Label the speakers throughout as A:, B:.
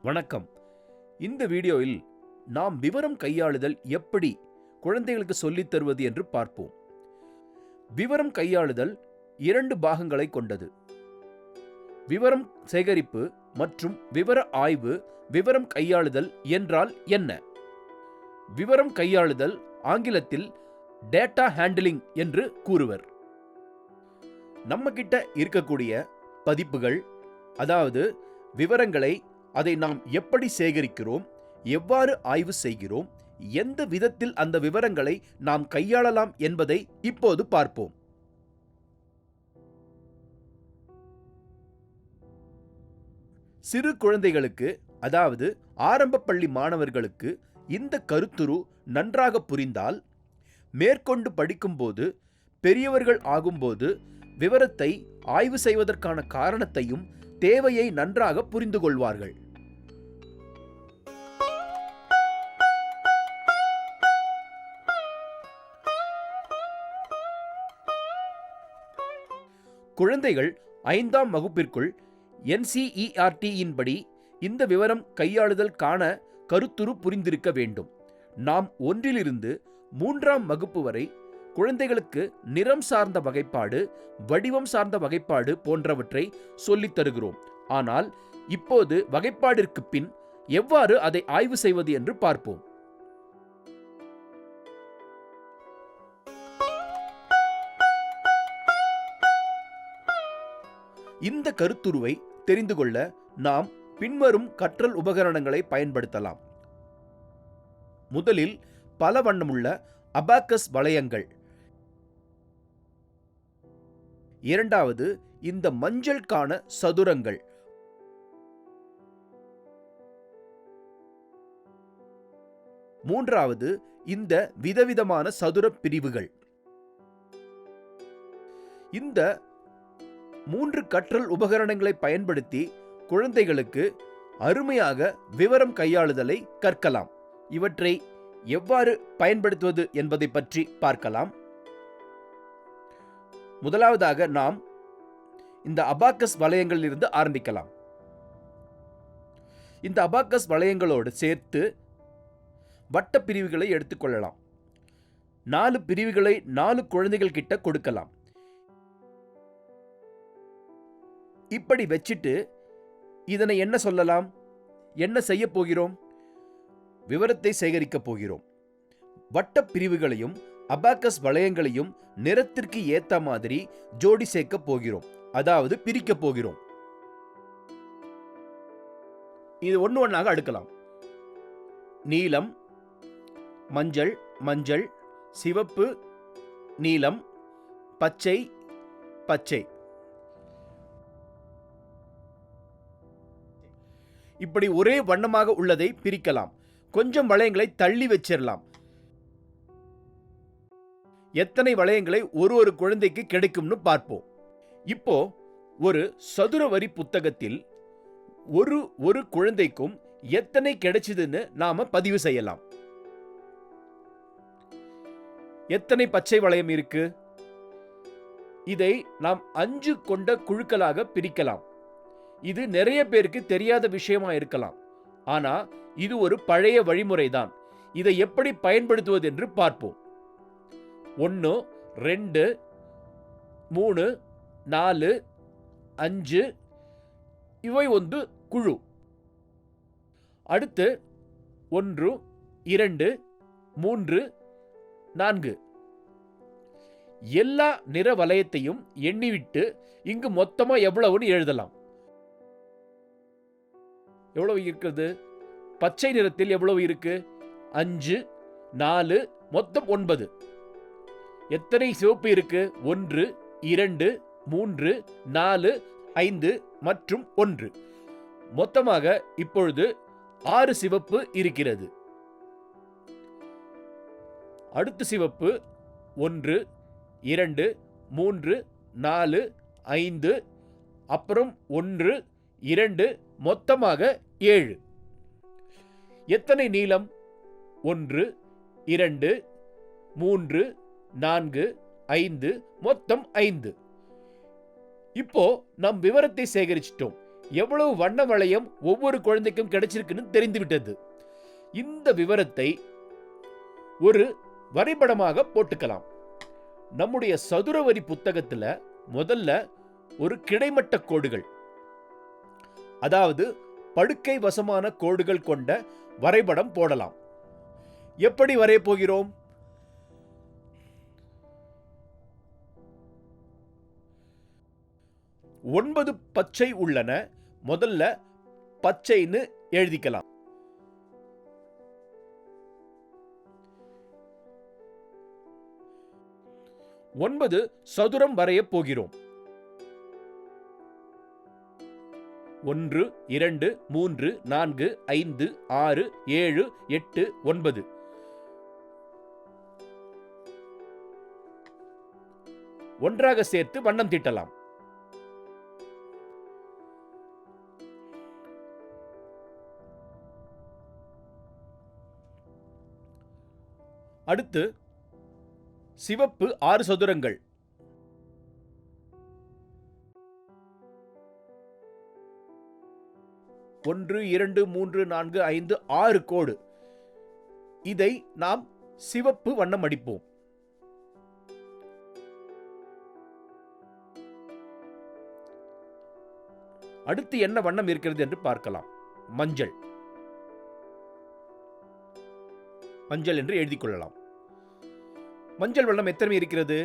A: வணக்கம். இந்த வீடியோவில் நாம் விவரம் கையாளுதல் எப்படி குழந்தைகளுக்கு சொல்லித் தருவது என்று பார்ப்போம். விவரம் கையாளுதல் 2 பாகங்களை கொண்டது. விவரம் சேகரிப்பு மற்றும் விவர ஆய்வு. விவரம் கையாளுதல் என்றால் என்ன? விவரம் கையாளுதல் ஆங்கிலத்தில் டேட்டா ஹேண்ட்லிங் என்று கூறுவர். நம்ம கிட்ட இருக்கக்கூடிய பதிப்புகள், அதாவது விவரங்களை, அதை நாம் எப்படி சேகரிக்கிறோம், எவ்வாறு ஆய்வு செய்கிறோம், எந்த விதத்தில் அந்த விவரங்களை நாம் கையாளலாம் என்பதை இப்போது பார்ப்போம். சிறு குழந்தைகளுக்கு, அதாவது ஆரம்ப பள்ளி மாணவர்களுக்கு இந்த கருத்துரு நன்றாக புரிந்தால், மேற்கொண்டு படிக்கும்போது, பெரியவர்கள் ஆகும்போது விவரத்தை ஆய்வு செய்வதற்கான காரணத்தையும் தேவையை நன்றாக புரிந்து கொள்வார்கள். குழந்தைகள் 5ஆம் வகுப்பிற்குள் NCERT படி இந்த விவரம் கையாளுதல் காண கருத்துரு புரிந்திருக்க வேண்டும். நாம் 1 முதல் 3ஆம் வகுப்பு வரை குழந்தைகளுக்கு நிறம் சார்ந்த வகைப்பாடு, வடிவம் சார்ந்த வகைப்பாடு போன்றவற்றை சொல்லித் தருகிறோம். ஆனால் இப்போது வகைப்பாடிற்கு பின் எவ்வாறு அதை ஆய்வு செய்வது என்று பார்ப்போம். இந்த கருத்துருவை தெரிந்து கொள்ள நாம் பின்வரும் கற்றல் உபகரணங்களை பயன்படுத்தலாம். முதலில் பல வண்ணமுள்ள அபாக்கஸ் வளையங்கள். இரண்டாவது இந்த மஞ்சள்கான சதுரங்கள். மூன்றாவது இந்த விதவிதமான சதுர பிரிவுகள். இந்த 3 கற்றல் உபகரணங்களை பயன்படுத்தி குழந்தைகளுக்கு அருமையாக விவரம் கையாளுதலை கற்கலாம். இவற்றை எவ்வாறு பயன்படுத்துவது என்பதை பற்றி பார்க்கலாம். முதலாவதாக நாம் இந்த அபாக்கஸ் வளையங்களிலிருந்து ஆரம்பிக்கலாம். இந்த அபாக்கஸ் வளையங்களோடு சேர்த்து வட்ட பிரிவுகளை எடுத்துக்கொள்ளலாம். 4 பிரிவுகளை 4 குழந்தைகள் கிட்ட கொடுக்கலாம். இப்படி வச்சிட்டு இதனை என்ன சொல்லலாம்? என்ன செய்ய போகிறோம்? விவரத்தை சேகரிக்கப் போகிறோம். வட்ட பிரிவுகளையும் அபாக்கஸ் வளையங்களையும் நிறத்திற்கு ஏத்த மாதிரி ஜோடி சேர்க்க போகிறோம், அதாவது பிரிக்க போகிறோம். இது ஒண்ணாக அடுக்கலாம். நீலம், மஞ்சள், மஞ்சள், சிவப்பு, நீலம், பச்சை, பச்சை. இப்படி ஒரே வண்ணமாக உள்ளதை பிரிக்கலாம். கொஞ்சம் வளையங்களை தள்ளி வச்சிடலாம். எத்தனை வளையங்களை ஒரு குழந்தைக்கு கிடைக்கும்னு பார்ப்போம். இப்போ ஒரு சதுர வரி புத்தகத்தில் ஒரு குழந்தைக்கும் எத்தனை கிடைச்சதுன்னு நாம பதிவு செய்யலாம். எத்தனை பச்சை வளையம் இருக்கு? இதை நாம் 5 கொண்ட குழுக்களாக பிரிக்கலாம். இது நிறைய பேருக்கு தெரியாத விஷயமா இருக்கலாம். ஆனா இது ஒரு பழைய வழிமுறைதான். இதை எப்படி பயன்படுத்துவது என்று பார்ப்போம். 1, 2, 3, 4, 5 இவை ஒரு குழு. அடுத்து 1, 2, 3, 4 எல்லா நிற வளையத்தையும் எண்ணிவிட்டு இங்கு மொத்தமா எவ்வளவுன்னு எழுதலாம். எவ்வளவு இருக்கிறது? பச்சை நிறத்தில் எவ்வளவு இருக்கு? 5, 4, மொத்தம் 9. எத்தனை சிவப்பு இருக்கு? 1, 2, 3, 4, 5 மற்றும் 1. மொத்தமாக இப்பொழுது 6 சிவப்பு இருக்கிறது. அடுத்த சிவப்பு 1, 2, 3, 4, 5, அப்புறம் 1, 2, மொத்தமாக 7. எத்தனை நீலம்? 1, 2, 3, 4, 5, மொத்தம் 5. இப்போ நம் விவரத்தை சேகரிச்சிட்டோம். எவ்வளவு வண்ண வளையம் ஒவ்வொரு குழந்தைக்கும் கிடைச்சிருக்குன்னு தெரிந்துவிட்டது. இந்த விவரத்தை ஒரு வரைபடமாக போட்டுக்கலாம். நம்முடைய சதுர வரி புத்தகத்துல முதல்ல ஒரு கிடைமட்ட கோடுகள், அதாவது படுக்கை வசமான கோடுகள் கொண்ட வரைபடம் போடலாம். எப்படி வரைய போகிறோம்? ஒன்பது பச்சை உள்ளன. முதல்ல பச்சைன்னு எழுதிக்கலாம். ஒன்பது சதுரம் வரைய போகிறோம். 1 2 3 4 5 6 7 8 9. ஒன்றாக சேர்த்து வண்ணம் தீட்டலாம். அடுத்து சிவப்பு 6 சதுரங்கள். 1 2 3 4 5 6 கோடு. இதை நாம் சிவப்பு வண்ணம் அடிப்போம். அடுத்து என்ன வண்ணம் இருக்கிறது என்று பார்க்கலாம். மஞ்சள். மஞ்சள் என்று எழுதிக் கொள்ளலாம். மஞ்சள் வண்ணம் எத்தனை இருக்கிறது?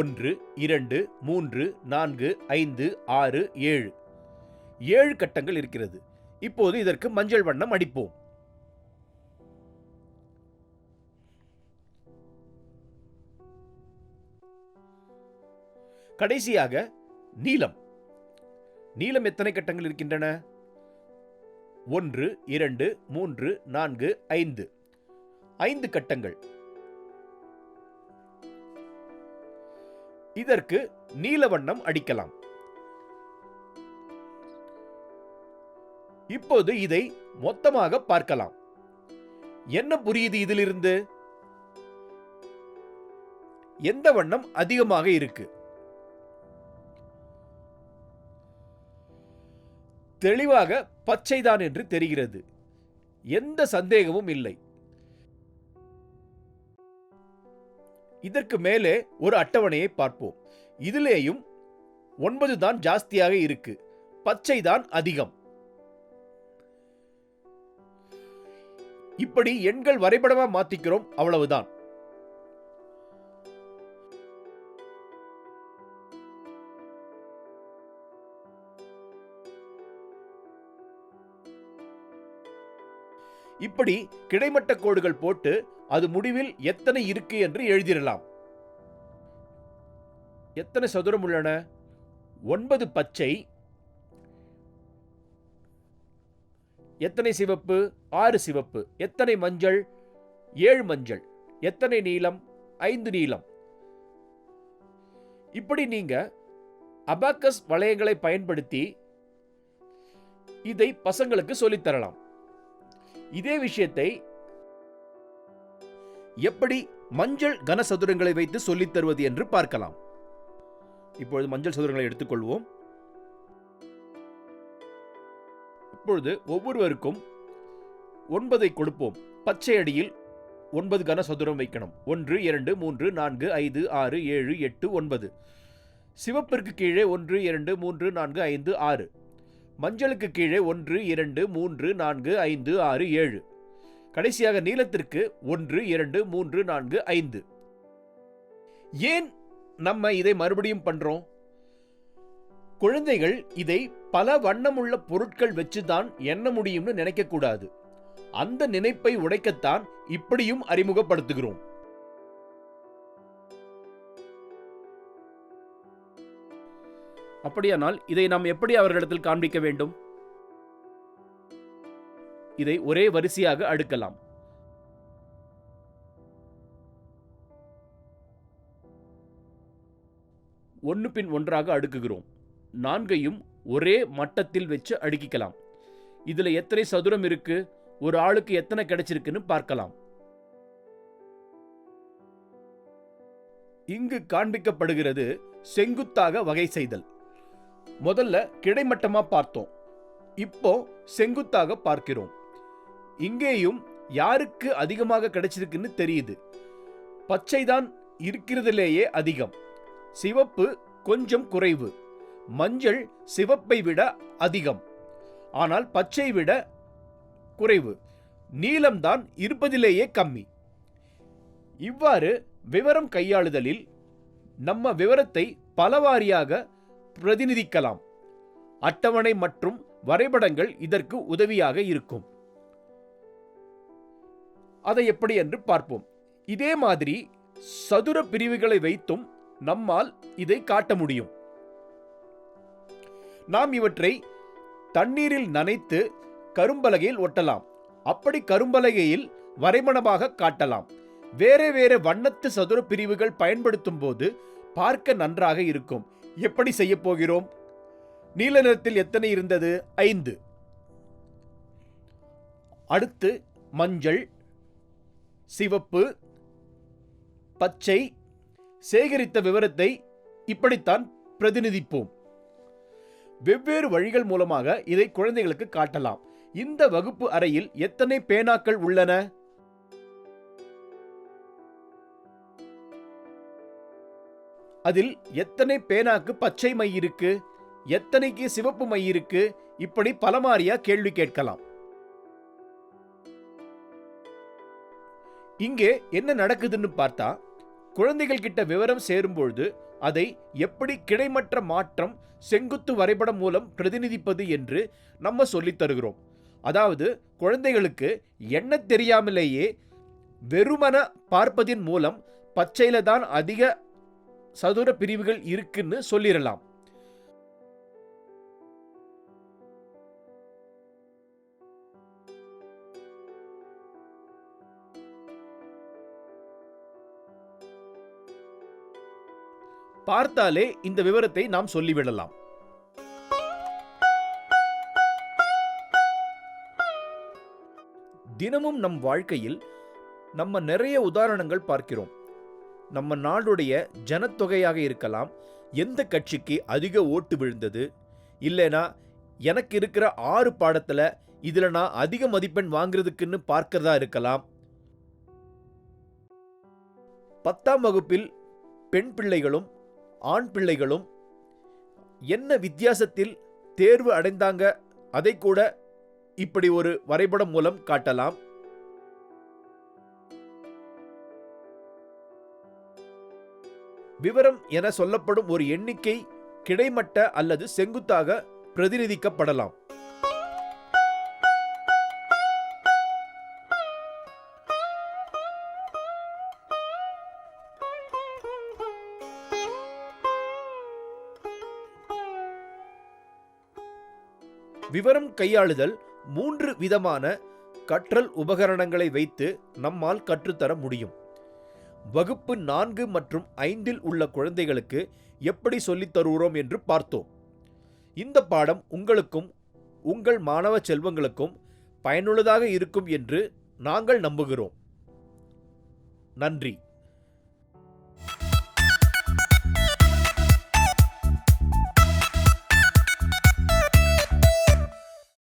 A: 1 2 3 4 5 6 7. 7 கட்டங்கள் இருக்கிறது. இப்போது இதற்கு மஞ்சள் வண்ணம் அடிப்போம். கடைசியாக நீலம். நீலம் எத்தனை கட்டங்கள் இருக்கின்றன? 1 2 3 4 5. 5 கட்டங்கள். இதற்கு நீல வண்ணம் அடிக்கலாம். இப்போது இதை மொத்தமாக பார்க்கலாம். என்ன புரியுது இதிலிருந்து? எந்த வண்ணம் அதிகமாக இருக்கு? தெளிவாக பச்சைதான் என்று தெரிகிறது. எந்த சந்தேகமும் இல்லை. இதற்கு மேலே ஒரு அட்டவணையை பார்ப்போம். இதிலேயும் 9 தான் ஜாஸ்தியாக இருக்கு, பச்சை தான் அதிகம். இப்படி எண்கள் வரைபடமா மாத்திக்கிறோம், அவ்வளவுதான். இப்படி கிடைமட்ட கோடுகள் போட்டு அது முடிவில் எத்தனை இருக்கு என்று எழுதிடலாம். எத்தனை சதுரம் உள்ளன? 9 பச்சை. எத்தனை சிவப்பு? 6 சிவப்பு. எத்தனை மஞ்சள்? 7 மஞ்சள். எத்தனை நீலம்? 5 நீலம். இப்படி நீங்க அபாக்கஸ் வளையங்களை பயன்படுத்தி இதை பசங்களுக்கு சொல்லித் தரலாம். இதே விஷயத்தை எப்படி மஞ்சள் கனசதுரங்களை வைத்து சொல்லித் தருவது என்று பார்க்கலாம். இப்பொழுது மஞ்சள் சதுரங்களை எடுத்துக்கொள்வோம். இப்பொழுது ஒவ்வொருவருக்கும் 9 கொடுப்போம். பச்சை அடியில் 9 கனசதுரம் வைக்கணும். 1 2 3 4 5 6 7 8 9. சிவப்பிற்கு கீழே 1 2 3 4 5 6. மஞ்சளுக்கு கீழே 1 2 3 4 5 6 7. கடைசியாக நீலத்திற்கு 1 2 3 4 5. ஏன் நம்ம இதை மறுபடியும் பண்றோம்? குழந்தைகள் இதை பல வண்ணமுள்ள பொருட்கள் வச்சுதான் எண்ண முடியும்னு நினைக்க கூடாது. அந்த நினைப்பை உடைக்கத்தான் இப்படியும் அறிமுகப்படுத்துகிறோம். அப்படியானால் இதை நாம் எப்படி அவர்களிடத்தில் காண்பிக்க வேண்டும்? இதை ஒரே வரிசையாக அடுக்கலாம். ஒன்று பின் ஒன்றாக அடுக்குகிறோம். 4ஐயும் ஒரே மட்டத்தில் வச்சு அடுக்கிக்கலாம். இதுல எத்தனை சதுரம் இருக்கு, ஒரு ஆளுக்கு எத்தனை கிடைச்சிருக்குன்னு பார்க்கலாம். இங்கு காண்பிக்கப்படுகிறது செங்குத்தாக வகை செய்தல். முதல்ல கிடைமட்டமா பார்த்தோம், இப்போ செங்குத்தாக பார்க்கிறோம். இங்கேயும் யாருக்கு அதிகமாக கிடைச்சிருக்குன்னு தெரியுது. பச்சைதான் இருக்கிறதுலேயே அதிகம், சிவப்பு கொஞ்சம் குறைவு, மஞ்சள் சிவப்பை விட அதிகம், ஆனால் பச்சை விட குறைவு, நீலம்தான் இருப்பதிலேயே கம்மி. இவ்வாறு விவரம் கையாளுதலில் நம்ம விவரத்தை பலவாரியாக பிரதிநிதிக்கலாம். அட்டவணை மற்றும் வரைபடங்கள் இதற்கு உதவியாக இருக்கும். அதை எப்படி என்று பார்ப்போம். இதே மாதிரி சதுர பிரிவுகளை வைத்தும் நம்மால் இதை காட்ட முடியும். நாம் இவற்றை தண்ணீரில் நனைத்து கரும்பலகையில் ஒட்டலாம். அப்படி கரும்பலகையில் வரைபடமாக காட்டலாம். வேறு வேறு வண்ணத்து சதுர பிரிவுகள் பயன்படுத்தும் போது பார்க்க நன்றாக இருக்கும். எப்படி செய்ய போகிறோம்? நீல நிறத்தில் எத்தனை இருந்தது? 5. அடுத்து மஞ்சள், சிவப்பு, பச்சை. சேகரித்த விவரத்தை இப்படித்தான் பிரதிநிதிப்போம். வெவ்வேறு வழிகள் மூலமாக இதை குழந்தைகளுக்கு காட்டலாம். இந்த வகுப்பு அறையில் எத்தனை பேனாக்கள் உள்ளன? அதில் எத்தனை பேனாக்கு பச்சை மை இருக்கு, எத்தனைக்கு சிவப்பு மை இருக்கு, இப்படி பலமாரியா கேள்வி கேட்கலாம். இங்கே என்ன நடக்குதுன்னு பார்த்தா, குழந்தைகள் கிட்ட விவரம் சேரும்பொழுது அதை எப்படி கிடைமட்ட மாற்றம் செங்குத்து வரைபடம் மூலம் பிரதிநிதிப்பது என்று நம்ம சொல்லித் தருகிறோம். அதாவது குழந்தைகளுக்கு என்ன தெரியாமலேயே வெறுமன பார்ப்பதின் மூலம் பச்சையில தான் அதிக சதுர பிரிவுகள் இருக்குன்னு சொல்லிடலாம். பார்த்தாலே இந்த விவரத்தை நாம் சொல்லிவிடலாம். தினமும் நம் வாழ்க்கையில் நம்ம நிறைய உதாரணங்கள் பார்க்கிறோம். நம்ம நாடுடைய ஜனத்தொகையாக இருக்கலாம், எந்த கட்சிக்கு அதிக ஓட்டு விழுந்தது, இல்லைனா எனக்கு இருக்கிற 6 பாடத்துல இதுல நான் அதிக மதிப்பெண் வாங்குறதுக்குன்னு பார்க்கிறதா இருக்கலாம். 10ஆம் வகுப்பில் பெண் பிள்ளைகளும் ஆண் பிள்ளைகளும் என்ன வித்தியாசத்தில் தேர்வு அடைந்தாங்க, அதை கூட இப்படி ஒரு வரைபடம் மூலம் காட்டலாம். விவரம் என சொல்லப்படும் ஒரு எண்ணிக்கை கிடைமட்ட அல்லது செங்குத்தாக பிரதிநிதிக்கப்படலாம். விவரம் கையாளுதல் 3 விதமான கற்றல் உபகரணங்களை வைத்து நம்மால் கற்றுத்தர முடியும். வகுப்பு 4 மற்றும் 5இல் உள்ள குழந்தைகளுக்கு எப்படி சொல்லித் தருகிறோம் என்று பார்த்தோம். இந்த பாடம் உங்களுக்கும் உங்கள் மாணவ செல்வங்களுக்கும் பயனுள்ளதாக இருக்கும் என்று நாங்கள் நம்புகிறோம். நன்றி.